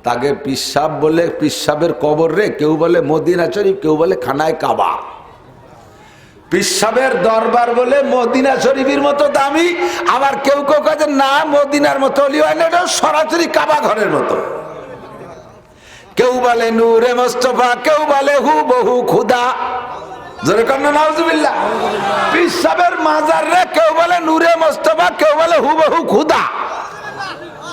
তাকে পিসাব বলে, পিসাবের কবর রে, কেউ বলে মদিনা শরীফ, কেউ বলে খানায় কাবা। পিসাবের দরবার বলে মদিনা শরীফের মতো দামি, আবার কেউ কেউ কাজে না মদিনার মতো সরাসরি কাবা ঘরের মতো। কেউ বলে নূরে মোস্তফা, কেউ বলে হু বহু খুদা। জোরে কন্যা নাউজুবিল্লাহ। পিসাবের মাজার রে কেউ বলে নূরে মোস্তফা, কেউ বলে হু বহু খুদা।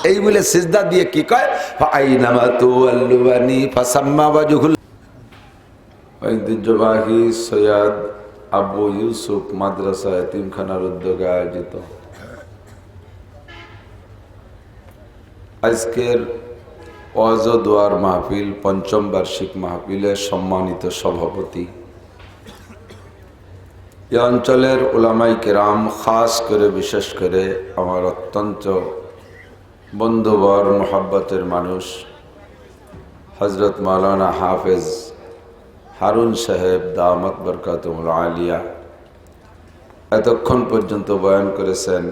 এই বলে সিজদা দিয়ে কি কয়, ফাইনামা তুওয়াল্লুনি ফাসাম্মা ওয়াজহুল। ঐতিহ্যবাহী সৈয়দ আবু ইউসুফ মাদ্রাসা এতিমখানার উদ্যোগে আয়োজিত আজকের ওয়াজ ও দোয়ার মাহফিল, পঞ্চম বার্ষিক মাহফিলের সম্মানিত সভাপতি, এই অঞ্চলের উলামাই কেরাম, খাস করে বিশেষ করে আমার অত্যন্ত বন্ধুবর মোহাব্বতের মানুষ হজরত মাওলানা হাফেজ হারুন সাহেব দামাত বরকাতুল আলিয়া, এতক্ষণ পর্যন্ত বয়ান করেছেন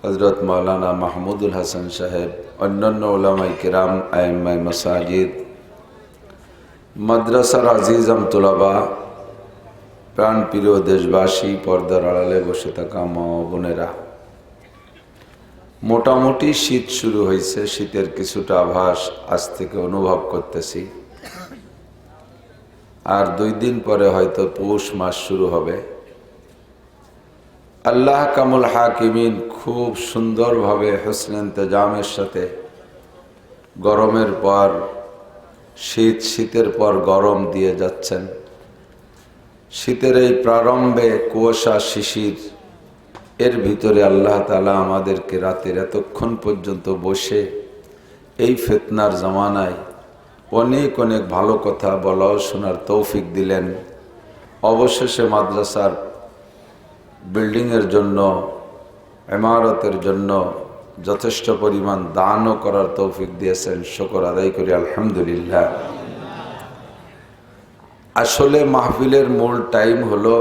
হজরত মাওলানা মাহমুদুল হাসান সাহেব, অন্যান্য উলামাই কেরাম, আইম্মায়ে মাসাজিদ, মাদ্রাসার আজিজাম তুলাবা, প্রাণপ্রিয় দেশবাসী, পর্দার আড়ালে বসে থাকা মা ও বোনেরা, মোটামুটি শীত শুরু হয়েছে। শীতের কিছুটা আভাস আজ থেকে অনুভব করতেছি, আর 2 দিন পরে হয়তো পৌষ মাস শুরু হবে। আল্লাহ কামুল হাকিমিন খুব সুন্দরভাবে হোসন ইন্তজামের সাথে গরমের পর শীত, শীতের পর গরম দিয়ে যাচ্ছেন। শীতের এই প্রারম্ভে কুয়াশা শিশির এর ভিতরে আল্লাহ তাআলা আমাদেরকে রাতের এতক্ষণ পর্যন্ত বসে এই ফিতনার জামানায় অনেক অনেক ভালো কথা বলা ও শোনার তৌফিক দিলেন। অবশেষে মাদ্রাসার বিল্ডিংয়ের জন্য, ইমারতের জন্য যথেষ্ট পরিমাণ দানও করার তৌফিক দিয়েছেন। শুকর আদায় করি আলহামদুলিল্লাহ। আসলে মাহফিলের মূল টাইম হলো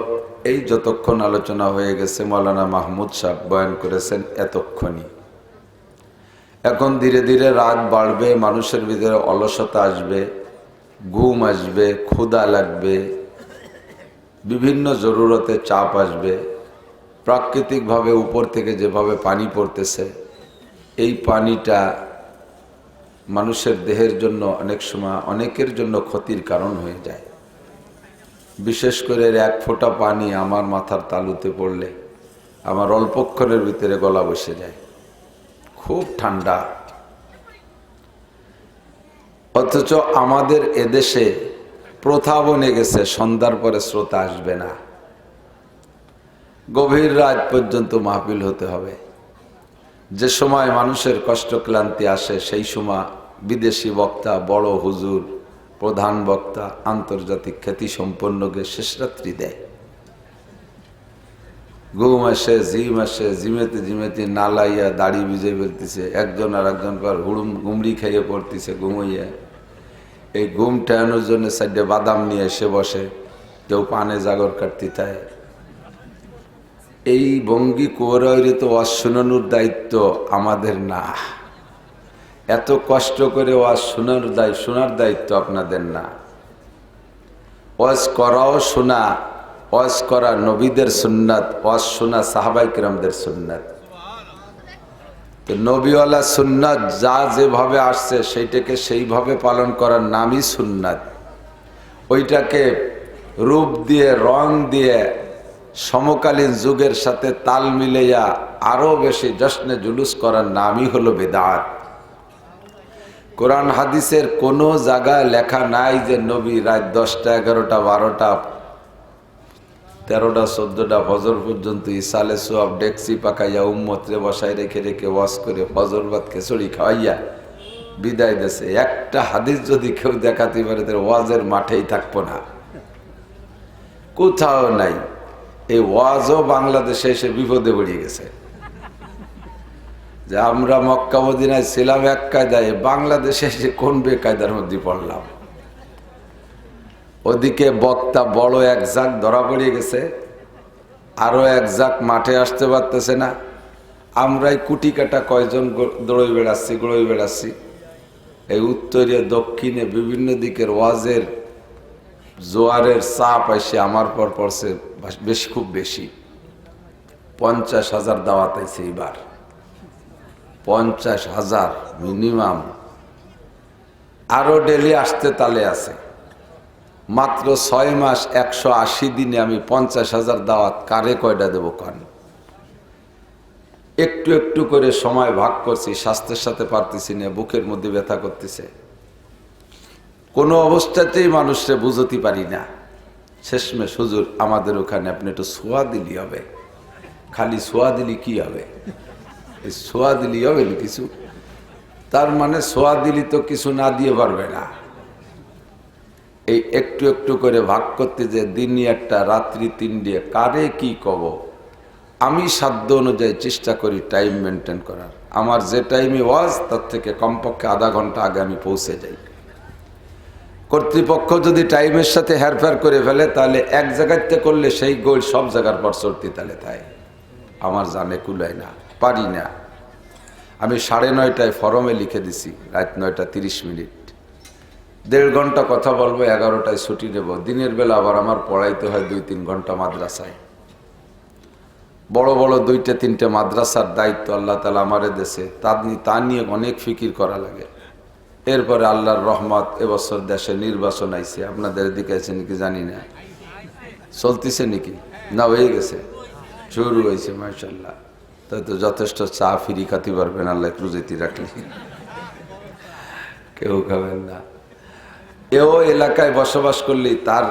এই যতক্ষণ আলোচনা হয়ে গেছে, মাওলানা মাহমুদ সাহেব বয়ান করেছেন এতক্ষণই। এখন ধীরে ধীরে রাত বাড়বে, মানুষের ভিতরে অলসতা আসবে, ঘুম আসবে, ক্ষুধা লাগবে, বিভিন্ন জরুরতে চাপ আসবে। প্রাকৃতিকভাবে উপর থেকে যেভাবে পানি পড়তেছে, এই পানিটা মানুষের দেহের জন্য অনেক সময় অনেকের জন্য ক্ষতির কারণ হয়ে যায়। বিশেষ করে 1 ফোঁটা পানি আমার মাথার তালুতে পড়লে আমার অল্পক্ষণের ভিতরে গলা বসে যায়, খুব ঠান্ডা। অথচ আমাদের এদেশে প্রথা বনে গেছে সন্ধ্যার পরে শ্রোতা আসবে না, গভীর রাত পর্যন্ত মাহফিল হতে হবে। যে সময় মানুষের কষ্ট ক্লান্তি আসে, সেই সময় বিদেশি বক্তা, বড় হুজুর, প্রধান বক্তা, আন্তর্জাতিক খ্যাতি সম্পন্নকে শেষ রাত্রি দেয়। ঘুম আসে, জিম আসে, জিমেতে জিমেতে নালাইয়া দাড়ি ভিজে ফেলতেছে, একজন আর একজন পর হুমড়ি খাইয়ে পড়তেছে ঘুমাইয়া। এই ঘুম টেয়ানোর জন্য সাইডে বাদাম নিয়ে এসে বসে, কেউ পানে জাগর কাটতে চায়। এই ভঙ্গি কোরআনে তো ওয়াজ শোনানোর দায়িত্ব আমাদের না, এত কষ্ট করে ওয়াজ শোনার দায়িত্ব আপনাদের না। ওয়াজ করাও শোনা, ওয়াজ করা নবীদের সুন্নাত, ওয়াজ শোনা সাহাবায়ে কেরামদের সুন্নাত। তো নবীওয়ালা সুন্নাত যা যেভাবে আসছে সেইটাকে সেইভাবে পালন করার নামই সুন্নাত। ওইটাকে রূপ দিয়ে, রং দিয়ে, সমকালীন যুগের সাথে তাল মিলাইয়া আরো বেশি জশ্নে জুলুস করার নামই হলো বিদআত। কোরআন হাদিসের কোনো জায়গায় লেখা নাই যে নবী রাত 10টা, 11টা, 12টা, 13টা, 14টা ফজর পর্যন্ত ইসালে সোয়াব ডেকসি পাকাইয়া উম্মতরে বসায় রেখে রেখে ওয়াজ করে ফজর ভাত খিচুড়ি খাওয়াইয়া বিদায় দেশে। একটা হাদিস যদি কেউ দেখাতে পারে তার ওয়াজের মাঠেই থাকবো না, কোথাও নাই। এই ওয়াজও বাংলাদেশে এসে বিপদে পড়ে গেছে যে আমরা মক্কা মদিনায় ছিলাম এক কায়দায়, বাংলাদেশে এসে কোন বেকায়দার মধ্যে পড়লাম। ওদিকে বক্তা বড় এক জাক ধরা পড়ে গেছে, আরো এক জাক মাঠে আসতে পারতেছে না। আমরাই কুটি কাটা কয়জন দৌড়ই বেড়াচ্ছি। এই উত্তরে দক্ষিণে বিভিন্ন দিকের ওয়াজের জোয়ারের চাপ এসে আমার পর পড়ছে বেশি, খুব বেশি। 50,000 দাওয়াত আইছে এবার, 50,000 মিনিমাম। আরো ডেলি আসতে তালে আছে। মাত্র 6 মাস 180 দিনে আমি 50,000 দাওয়াত কারে কয়টা দেবো কান? একটু একটু করে সময় ভাগ করছি, স্বাস্থ্যের সাথে পারতেছি না, বুকের মধ্যে ব্যথা করতেছে, কোনো অবস্থাতেই মানুষকে বুঝতে পারি না। শেষমেশ হুজুর আমাদের ওখানে আপনি একটু ছোঁয়া দিলি হবে। খালি ছোঁয়া দিলি কি হবে? এই ছোঁয়া দিলি হবে না কিছু? তার মানে ছোঁয়া দিলি তো কিছু না দিয়ে পারবে না। এই একটু একটু করে ভাগ করতে যে দিনই একটা রাত্রি 3 দিয়ে কারে কি কব, আমি সাধ্য অনুযায়ী চেষ্টা করি টাইম মেনটেন করার। আমার যে টাইমে ওয়াজ তার থেকে কমপক্ষে আধা ঘন্টা আগে আমি পৌঁছে যাই। কর্তৃপক্ষ যদি টাইমের সাথে হেরফের করে ফেলে তাহলে এক জায়গাতে করলে সেই গোল সব জায়গার পর চলতে তাহলে তাই আমার জানে কুলায় না, পারি না। আমি 9:30টায় ফরমে লিখে দিছি রাত 9:30। 1.5 ঘন্টা কথা বলবো, 11টায় ছুটি নেব। দিনের বেলা আবার আমার পড়াইতে হয় 2-3 ঘন্টা মাদ্রাসায়। বড় বড় 2-3টে মাদ্রাসার দায়িত্ব আল্লাহ তাআলা আমারে দেশে, তা নিয়ে অনেক ফিকির করা লাগে। এরপরে আল্লাহর রহমত, এবছর দেশে নির্বাচন আইছে। আপনাদের দিকে আছে নাকি জানি না, চলতেছে নাকি না হয়ে গেছে, শুরু হয়েছে মাশাআল্লাহ। তাই তো যথেষ্ট চা ফিরি খাতে পারবেন আল্লাহ রুজিতে রাখলে, কেউ খাবেন না। এও এলাকায় বসবাস করলেই তার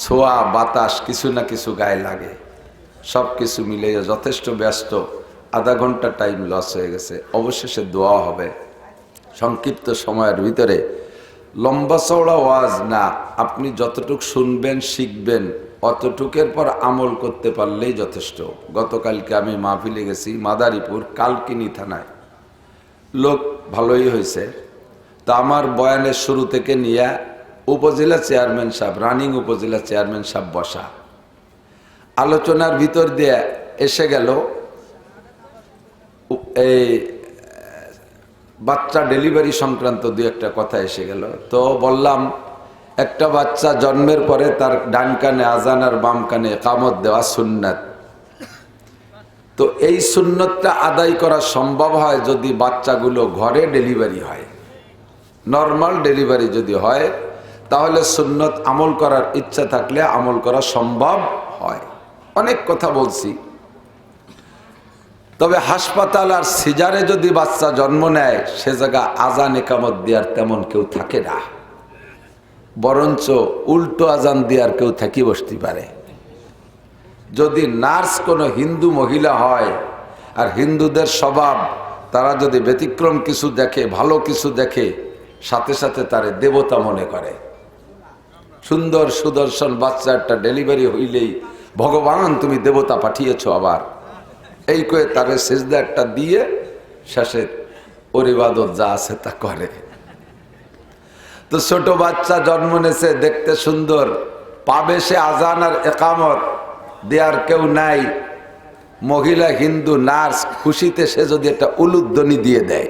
ছোঁয়া বাতাস কিছু না কিছু গায়ে লাগে। সব কিছু মিলে যথেষ্ট ব্যস্ত। আধা ঘন্টা টাইম লস হয়ে গেছে। অবশেষে দোয়া হবে সংক্ষিপ্ত সময়ের ভিতরে। লম্বা চওড়া ওয়াজ না, আপনি যতটুক শুনবেন শিখবেন অতটুকের পর আমল করতে পারলেই যথেষ্ট। গতকালকে আমি মাহফিলে গেছি মাদারীপুর কালকিনি থানায়, লোক ভালোই হয়েছে। তা আমার বয়ানের শুরু থেকে নিয়ে উপজেলা চেয়ারম্যান সাহেব, রানিং উপজেলা চেয়ারম্যান সাহেব বসা, আলোচনার ভিতর দিয়ে এসে গেল এই বাচ্চা ডেলিভারি সংক্রান্ত 2-1টা কথা এসে গেল। তো বললাম একটা বাচ্চা জন্মের পরে তার ডান কানে আজান আর বাম কানে ইকামত দেওয়া সুন্নাত। তো এই সুন্নতটা আদায় করা সম্ভব হয় যদি বাচ্চাগুলো ঘরে ডেলিভারি হয়। নর্মাল ডেলিভারি যদি হয় তাহলে সুন্নত আমল করার ইচ্ছা থাকলে আমল করা সম্ভব হয়। অনেক কথা বলছি। তবে হাসপাতাল আর সিজারে যদি বাচ্চা জন্ম নেয় সে জায়গা আজান একামত দেওয়ার তেমন কেউ থাকে না, বরঞ্চ উল্টো আজান দেওয়ার কেউ থাকি বসতে পারে। যদি নার্স কোনো হিন্দু মহিলা হয় আর হিন্দুদের স্বভাব, তারা যদি ব্যতিক্রম কিছু দেখে, ভালো কিছু দেখে, সাথে সাথে তারে দেবতা মনে করে। সুন্দর সুদর্শন বাচ্চা একটা ডেলিভারি হইলেই ভগবান তুমি দেবতা পাঠিয়েছ আবার, এই করে তারে সিজদা একটা দিয়ে শেষে ওর ইবাদত যা আছে তা করে। তো ছোট বাচ্চা জন্ম নেছে, দেখতে সুন্দর, পাবে সে আজান আর একামত দেয়ার কেউ নাই। মহিলা হিন্দু নার্স খুশিতে সে যদি একটা উলুধ্বনি দিয়ে দেয়,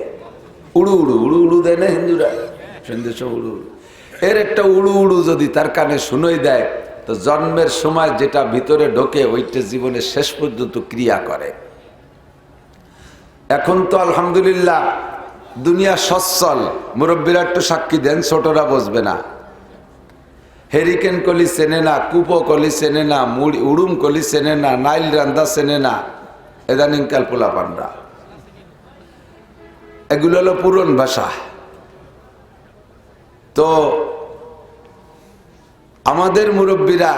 উড়ু উড়ু উড়ু উড়ু দেয় না হিন্দুরা, সন্দেশ উড়ু উড়ু, এর একটা উড়ু উড়ু যদি তার কানে শুনোই দেয়, তো জন্মের সময় যেটা ভিতরে ঢোকে ওইটা জীবনের শেষ পর্যন্ত ক্রিয়া করে। এখন তো আলহামদুলিল্লাহ দুনিয়া সচ্ছল, মুরব্বীরা একটু সাক্ষী দেন, ছোটরা বসবে না। হেরিকেন কলি চেনে না, কুপো কলি চেনে না, উড়ুম কলি চেনে না, নাইল রান্দা চেনে না, এদানিং ক্যালপোলা পান্ডা, এগুলো হলো পুরন ভাষা। তো আমাদের মুরব্বীরা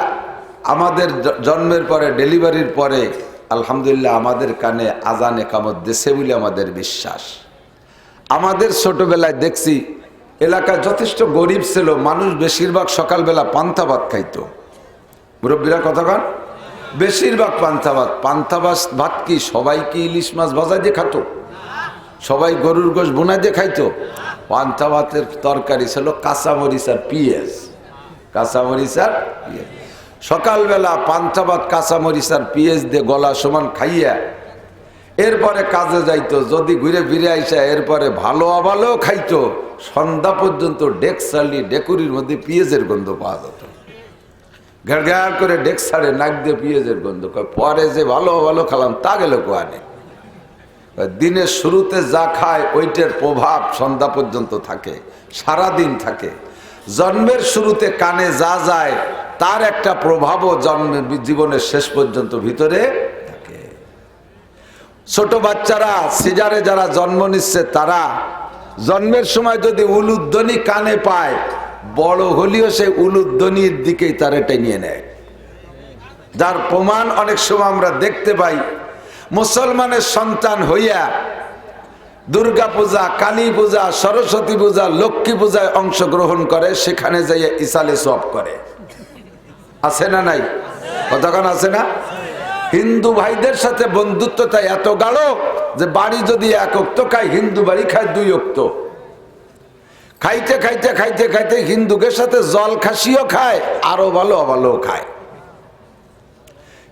আমাদের জন্মের পরে, ডেলিভারির পরে আলহামদুলিল্লাহ আমাদের কানে আজান একামত দেশে বলে আমাদের বিশ্বাস। আমাদের ছোটবেলায় দেখছি এলাকায় যথেষ্ট গরিব ছিল, মানুষ বেশিরভাগ সকালবেলা পান্তা ভাত খাইতো। মুরব্বীরা কথা কন, বেশিরভাগ পান্তা ভাত। পান্তা ভাত কি সবাই কি ইলিশ মাছ ভাজা দিয়ে খাতো? সবাই গরুর গোশত বোনা দিয়ে খাইতো? পান্তা ভাতের তরকারি ছিল কাঁচামরিচ আর পেঁয়াজ, কাঁচামরিচ আর পেঁয়াজ। সকালবেলা পান্তা ভাত কাঁচামরিচ আর পেঁয়াজ দিয়ে গলা সমান খাইয়া এরপরে কাজে যাইতো, যদি ঘুরে ফিরে আইসা এরপরে ভালো অভালো খাইতো, সন্ধ্যা পর্যন্ত ডেকুরির মধ্যে পেঁয়াজের গন্ধ পাওয়া যেত। ঘেড় ঘেড় করে ডেক ছাড়ে নাক দিয়ে পেঁয়াজের গন্ধ। পরে যে ভালো ভালো খালাম তা গেল কোয়ানে। দিনের শুরুতে যা খায় ওইটার প্রভাব সন্ধ্যা পর্যন্ত থাকে, সারাদিন থাকে। জন্মের শুরুতে কানে যা যায় তার একটা প্রভাবও জীবনের শেষ পর্যন্ত ভিতরে থাকে। ছোট বাচ্চারা সিজারে যারা জন্ম নিচ্ছে, তারা জন্মের সময় যদি উলুধ্বনি কানে পায়, বড় হলেও সে উলুধ্বনির দিকেই তারা টেনে নেয়। যার প্রমাণ অনেক সময় আমরা দেখতে পাই, মুসলমানের সন্তান হইয়া দুর্গা পূজা, কালী পূজা, সরস্বতী পূজা, লক্ষ্মী পূজায় অংশগ্রহণ করে, সেখানে যাইয়া ইসালে সব করে। আছে না নাই? কতক্ষণ আছে না? হিন্দু ভাইদের সাথে বন্ধুত্বটা এত গাঢ় যে বাড়ি যদি এক অক্ত খায়, হিন্দু বাড়ি খায় 2 অক্ত। খাইতে খাইতে খাইতে খাইতে হিন্দুকের সাথে জল খাসিও খায়, আরো ভালো অভালো খায়।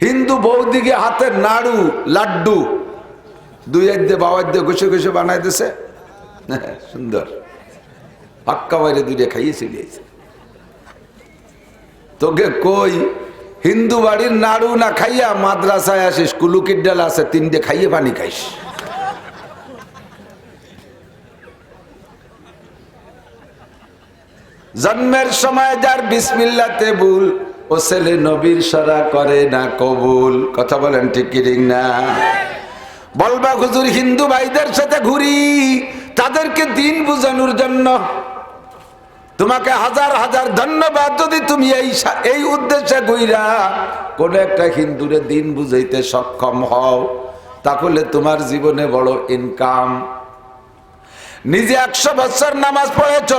হিন্দু বৌদিকে হাতের নাড়ু লাড্ডু 2 দিয়ে বাবার দিয়ে ঘষে ঘষে বানাই দিছে, সুন্দর পাক্কা বাইরে 2 খাইয়ে চলিয়েছে। তোকে কই হিন্দু বাড়ির নাড়ু না খাইয়া মাদ্রাসায় আসিস, কুলুকির ডাল আছে 3 খাইয়ে পানি খাইস। জন্মের সময় যার বিসমিল্লাতে ভুল, ও ছেলে নবীর সারা করে না কবুল। কথা বলেন ঠিক কি না? বলবা হুজুর হিন্দু ভাইদের সাথে ঘুরি, তাদেরকে দিন বুঝানোর জন্য। তোমাকে হাজার হাজার ধন্যবাদ যদি তুমি এই উদ্দেশ্যে ঘুরা কোন একটা হিন্দুরে দিন বুঝাইতে সক্ষম হও, তাহলে তোমার জীবনে বড় ইনকাম। নিজে 100 বছর নামাজ পড়েছ,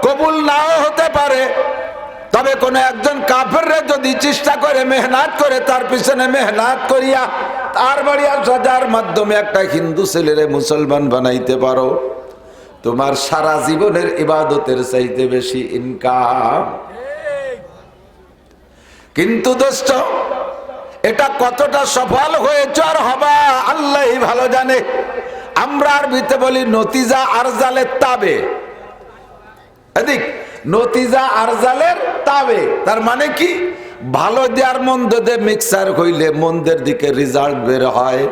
কবুল নাও হতে পারে, তবে কোন একজন কাফেররে যদি চেষ্টা করে মেহনত করে, তার পিছনে মেহনত করিয়া তার বাড়ি আর সাজার মাধ্যমে একটা হিন্দু ছেলেরে মুসলমান বানাইতে পারো, তোমার সারা জীবনের ইবাদতের চাইতে বেশি ইনকাম। কিন্তু দোস্ত, এটা কতটা সফল হয়েছে আর হবা আল্লাহই ভালো জানে। আমরা আরবিতে বলি নতিজা আরজালের তাবে। এদিক নতিজা আরজালের তাবে, তার মানে কি? ভালো দেওয়ার মন্দ দিয়ে মিক্সার হইলে মন্দের দিকে রেজাল্ট বের হয়।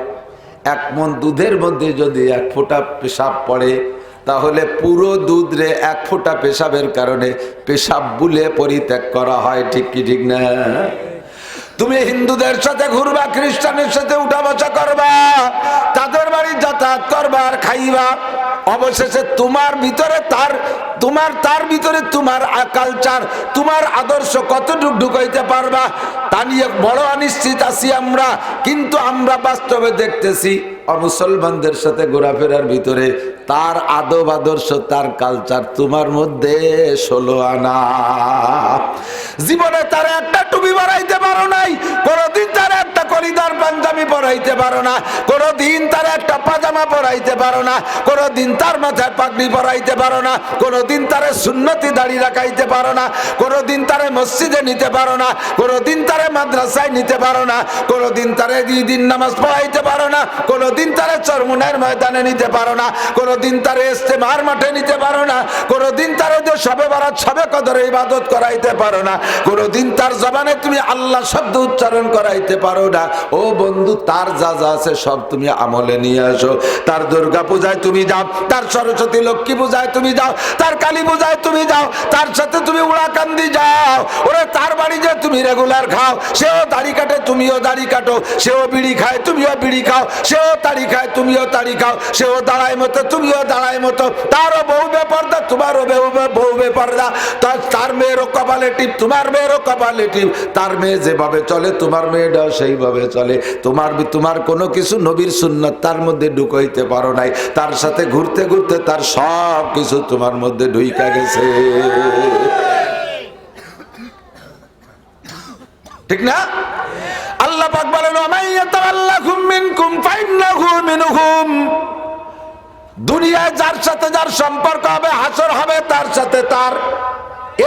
1 মণ দুধের মধ্যে যদি 1 ফোঁটা পেশাব পড়ে, তাহলে পুরো দুধ রে 1 ফোঁটা পেশাবের কারণে পেশাব বুলে পরিত্যাগ করা হয়। ঠিক কি ঠিক না? তুমি হিন্দুদের সাথে ঘুরবা, খ্রিস্টানের সাথে উঠা বসা করবা, তাদের বাড়ি যাতায়াত করবা আর খাইবা, অবশেষে তোমার ভিতরে তার ভিতরে তোমার কালচার, তোমার আদর্শ কতটুকু ঢুকাইতে পারবা তা নিয়ে বড় অনিশ্চিত আছি আমরা। কিন্তু আমরা বাস্তবে দেখতেছি মুসলমানদের সাথে ঘোরাফেরার ভিতরে তার আদব আদর্শ, তার কালচার তোমার মধ্যে 16 আনা। জীবনে তার একটা টুপি বানাইতে পারো নাই, কোনদিন তার একটা কলিদার পাঞ্জাবি পরাইতে পারো না, কোনদিন তার একটা পাজামা পরাইতে পারো না, কোনদিন তার মাথায় পাগড়ি পরাইতে পারো না, কোনদিন তারে সুন্নতি দাড়ি রাখাইতে পারো না, কোনদিন তারে মসজিদে নিতে পারো না, কোনদিন তারে মাদ্রাসায় নিতে পারো না, কোনদিন তারে 2 দিন নামাজ পড়াইতে পারো না, কোনদিন তারে চরমুনার ময়দানে নিতে পারো না, কোনদিন তারে ইস্তেমার মাঠে নিতে পারো না, কোনদিন তারে যে সবে বারাত সবে কদরে ইবাদত করাইতে পারো না, কোনদিন তার জবানে তুমি আল্লাহ শব্দ উচ্চারণ করাইতে পারো না। ও বন্ধু, তার যা যা আছে সব তুমি আমলে নিয়ে আসো। তার দুর্গা পূজায় তুমি যাও, তার সরস্বতী লক্ষ্মী পূজায় তুমি যাও, তার কালী পূজায় তুমি যাও, তার সাথে তুমি উড়াকান্দি যাও। ওরে তার বাড়ি যে তুমি রেগুলার খাও, সেও দাড়ি কাটে তুমিও দাড়ি কাটো, সেও বিড়ি খায় তুমিও বিড়ি খাও, সেও তাড়ি খায় তুমিও তাড়ি খাও, সেও দাঁড়ায় মতো তুমিও দাঁড়ায় মতো, তারও বউ বেপর্দা তোমারও বউ বেপর্দা, তার মেয়েরও কপালে টিপ তোমার মেয়েরও কপালে টিপ, তার মেয়ে যেভাবে চলে তোমার মেয়েটাও সেইভাবে চলে। তোমার কোনো কিছু নবীর সুন্নাত তার মধ্যে ঢুকাইতে পারো নাই, তার সাথে ঘুরতে ঘুরতে তার সব কিছু তোমার মধ্যে ঢুইকা গেছে। ঠিক না? আল্লাহ পাক বলেন ওয়ামাইয়াতাওয়াল্লাকুম মিনকুম ফাইন্নাহু মিনহুম। দুনিয়ায় যার সাথে যার সম্পর্ক হবে, হাসর হবে তার সাথে তার।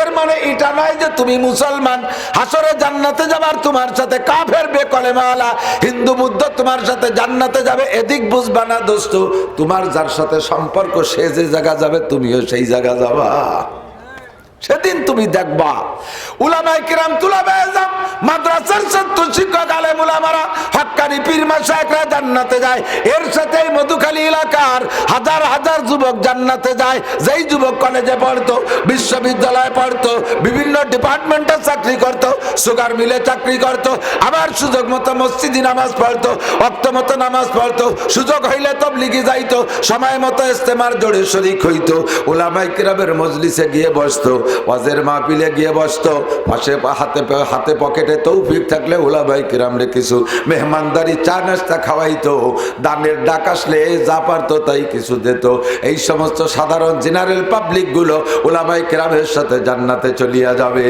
এর মানে এটা নয় যে তুমি মুসলমান হাসরে জান্নাতে যাবার তোমার সাথে কাফের বেকলেমাওয়ালা হিন্দু বুদ্ধ তোমার সাথে জান্নাতে যাবে এদিক বুঝবা না দোস্ত। তোমার যার সাথে সম্পর্ক সে যে জায়গা যাবে তুমিও সেই জায়গা যাবা। সেদিন তুমি দেখবা উলামায়ে কিরাম তুলাবায়ে ইলম মাদ্রাসার ছাত্র শিক্ষক আলেম উলামারা হক্কানি পীর মাশায়েখরা জান্নাতে যায়। এর সাথে মধুখালী এলাকার হাজার হাজার যুবক জান্নাতে যায়। যেই যুবক কলেজে পড়তো, বিশ্ববিদ্যালয়ে পড়তো, বিভিন্ন ডিপার্টমেন্টে চাকরি করতো, সুগার মিলে চাকরি করতো, আবার সুযোগ মতো মসজিদে নামাজ পড়তো, ওয়াক্ত মতো নামাজ পড়তো, সুযোগ হইলে তবলিগে যাইতো, সময় মতো ইস্তেমার জোরে শরীক হইতো, উলামায়ে কিরামের মজলিসে গিয়ে বসতো, ওয়াজের মাহফিলে গিয়ে বসতো, পাশে হাতে পকেটে তৌফিক থাকলে উলামায়ে কিরামরে কিছু মেহমানদারি চা নাস্তা খাওয়াইতো, দানের ডাক আসলে যা পারতো তাই কিছু দিত। এই সমস্ত সাধারণ জেনারেল পাবলিক গুলো উলামায়ে কিরামের সাথে জান্নাতে চলিয়া যাবে।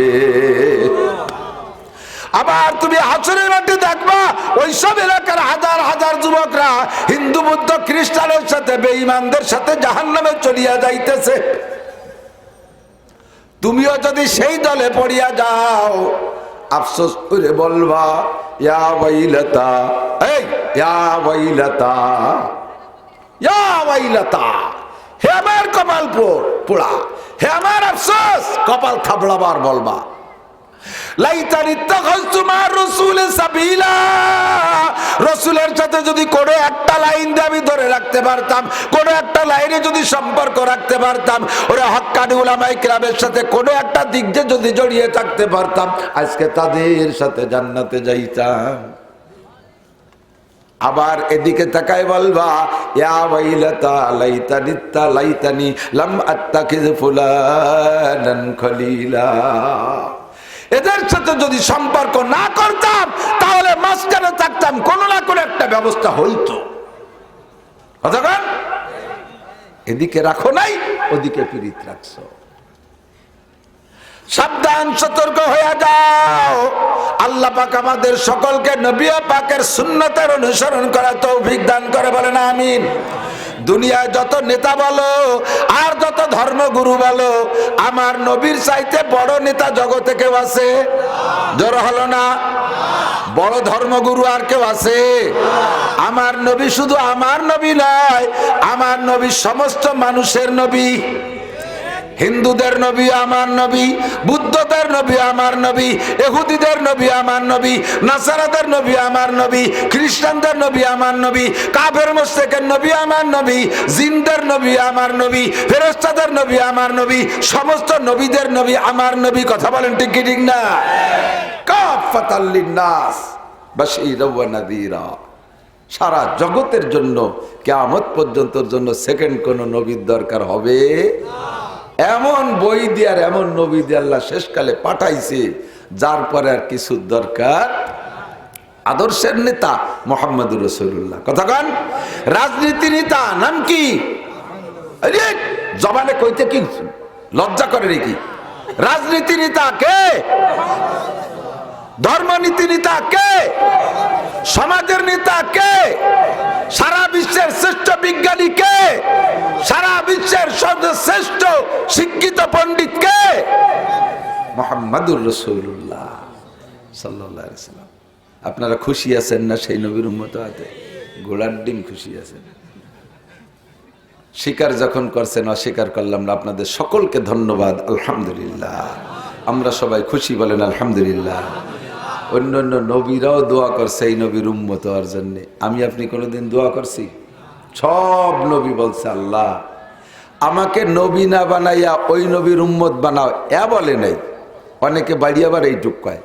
আবার তুমি হাসরের মাঠে দেখবা ওই সব এলাকার হাজার হাজার যুবকরা হিন্দু বুদ্ধ খ্রিস্টানের সাথে বেঈমানদের সাথে জাহান্নামে চলিয়া যাইতেছে। তুমিও যদি সেই দলে পড়িয়া যাও আফসোস করে বলবা ইয়া ওয়াইলাতা, এই ইয়া ওয়াইলাতা, ইয়া ওয়াইলাতা, হে আমার কপাল পোড়া, হে আমার আফসোস, কপাল থাবড়াবার বলবা। লাইতানি তাখাযতু মা রাসূল সাবিলা, রাসূলের সাথে যদি কোনো একটা লাইন দিয়ে আমি ধরে রাখতে পারতাম, কোনো একটা লাইনে যদি সম্পর্ক রাখতে পারতাম, ওরা হক্কানি উলামায়ে কিরামের সাথে কোনো একটা দিক দিয়ে যদি জড়িয়ে থাকতে পারতাম, আজকে তাদের সাথে জান্নাতে যাইতাম। আবার এদিকে তাকায় বলবা ইয়া ওয়াইলাতা লাইতানি লাম আত্তাখিয ফুলানান খলিলা, এদের সাথে যদি সম্পর্ক না করতাম তাহলে মাঝখানে থাকতাম, কোনো না কোনো একটা ব্যবস্থা হইতো। কতক্ষণ এদিকে রাখো নাই, ওদিকে পীড়িত রাখছো। সাবধান, সতর্ক হয়ে যাও। আল্লাহ পাক আমাদের সকলকে নবী পাকের সুন্নতের অনুসরণ করার তৌফিক দান করে, বলেন আমিন। দুনিয়ায় যত নেতা বলো আর যত ধর্মগুরু বলো, আমার নবীর চাইতে বড় নেতা জগতে কেউ আছে? জোর হলো না? বড় ধর্মগুরু আর কেউ আছে? আমার নবী শুধু আমার নবী নয়, আমার নবী সমস্ত মানুষের নবী। হিন্দুদের নবী আমার নবী, বুদ্ধদের নবী আমার নবী, ইহুদিদের নবী আমার নবী, নাসারাদের নবী আমার নবী, খ্রিস্টানদের নবী আমার নবী, কাফের মুশরিকের নবী আমার নবী, জিনদের নবী আমার নবী, ফেরেশতাদের নবী আমার নবী, সমস্ত নবীদের নবী আমার নবী। কথা বলেন ঠিক কি ঠিক না? কাফাতাল লিন্নাস বাশীরা ওয়া নাযীরা, সারা জগতের জন্য কিয়ামত পর্যন্তর জন্য সেকেন্ড কোন নবীর দরকার হবে না। এমন বই দিয়ে আর এমন নবী দিয়ে আল্লাহ শেষকালে পাঠাইছে যার পরে আর কিছু দরকার। আদর্শের নেতা মুহাম্মদুর রাসূলুল্লাহ। কথা কন, রাজনীতি নেতা নাম কি? আরে জবানে কইতে কি লজ্জা করে নাকি? রাজনীতি নেতা কে? ধর্মনীতি নেতা কে? সমাজের নেতা কে? সারা বিশ্বের শ্রেষ্ঠ বিজ্ঞানী কে? সারা বিশ্বের সর্বশ্রেষ্ঠ শিক্ষিত পণ্ডিত কে? মুহাম্মদুর রাসূলুল্লাহ সাল্লাল্লাহু আলাইহি ওয়াসাল্লাম। আপনারা খুশি আছেন না সেই নবীর উম্মত হতে? ঘোড়ার ডিম খুশি আছেন। স্বীকার যখন করছেন, অস্বীকার করলাম না। আপনাদের সকলকে ধন্যবাদ, আলহামদুলিল্লাহ। আমরা সবাই খুশি, বলেন আলহামদুলিল্লাহ। অন্য অন্য নবীরাও দোয়া করছে এই নবীর উম্মত হওয়ার জন্য। আমি আপনি কোনোদিন দোয়া করছি? সব নবী বলছে আল্লাহ আমাকে নবী না বানাইয়া ওই নবীর উম্মত বানাও, এ বলে নাই। অনেকে বাড়ি আবার এইটুক কয়,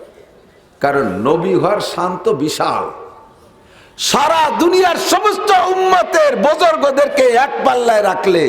কারণ নবী হওয়ার শান্ত বিশাল। সারা দুনিয়ার সমস্ত উম্মতের বুজুর্গদেরকে এক পাল্লায় রাখলে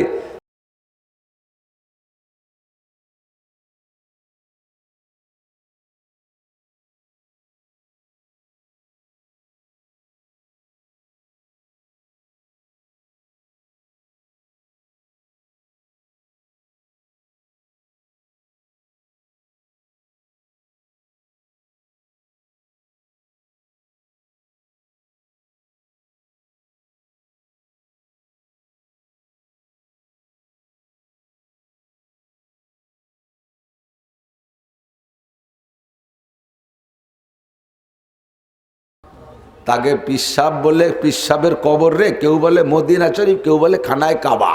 তাকে পিসাব বলে, পিসাবের কবর রে, কেউ বলে মদিনা শরীফ, কেউ বলে খানায় কাবা।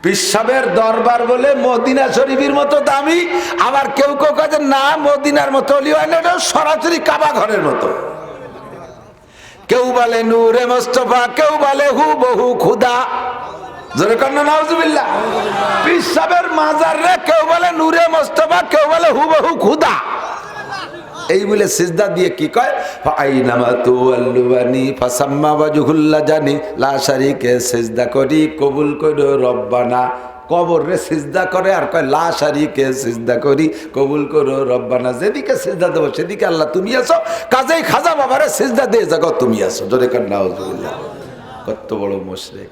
পিসাবের দরবার বলে মদিনা শরীফের মতো দামি, আবার কেউ কেউ কাজে না মদিনার মতো সরাসরি কাবা ঘরের মতো। কেউ বলে নূরে মোস্তফা, কেউ বলে হুবহু খুদা। জোরে কন্যা নাউজুবিল্লাহ। পিসাবের মাজার রে কেউ বলে নূরে মোস্তফা, কেউ বলে হুবহু খুদা। এই বলে সিজদা দিয়ে কি কয়, ফাইনামা তুওয়াল্লুনি ফাসাম্মা ওয়াজহুল্লাহ জানি লা শারীকে, সিজদা করি কবুল করো রব্বানা। কবর রে সিজদা করে আর কয় লা শারীকে, সিজদা করি কবুল করো রব্বানা। যেদিকে সিজদা দেবো সেদিকে আল্লাহ তুমি আছো, কাজেই খাজা বাবারে সিজদা দিয়ে জাগো তুমি আছো। জোরে কর নাউজুবিল্লাহ। কত বড় মুশরিক।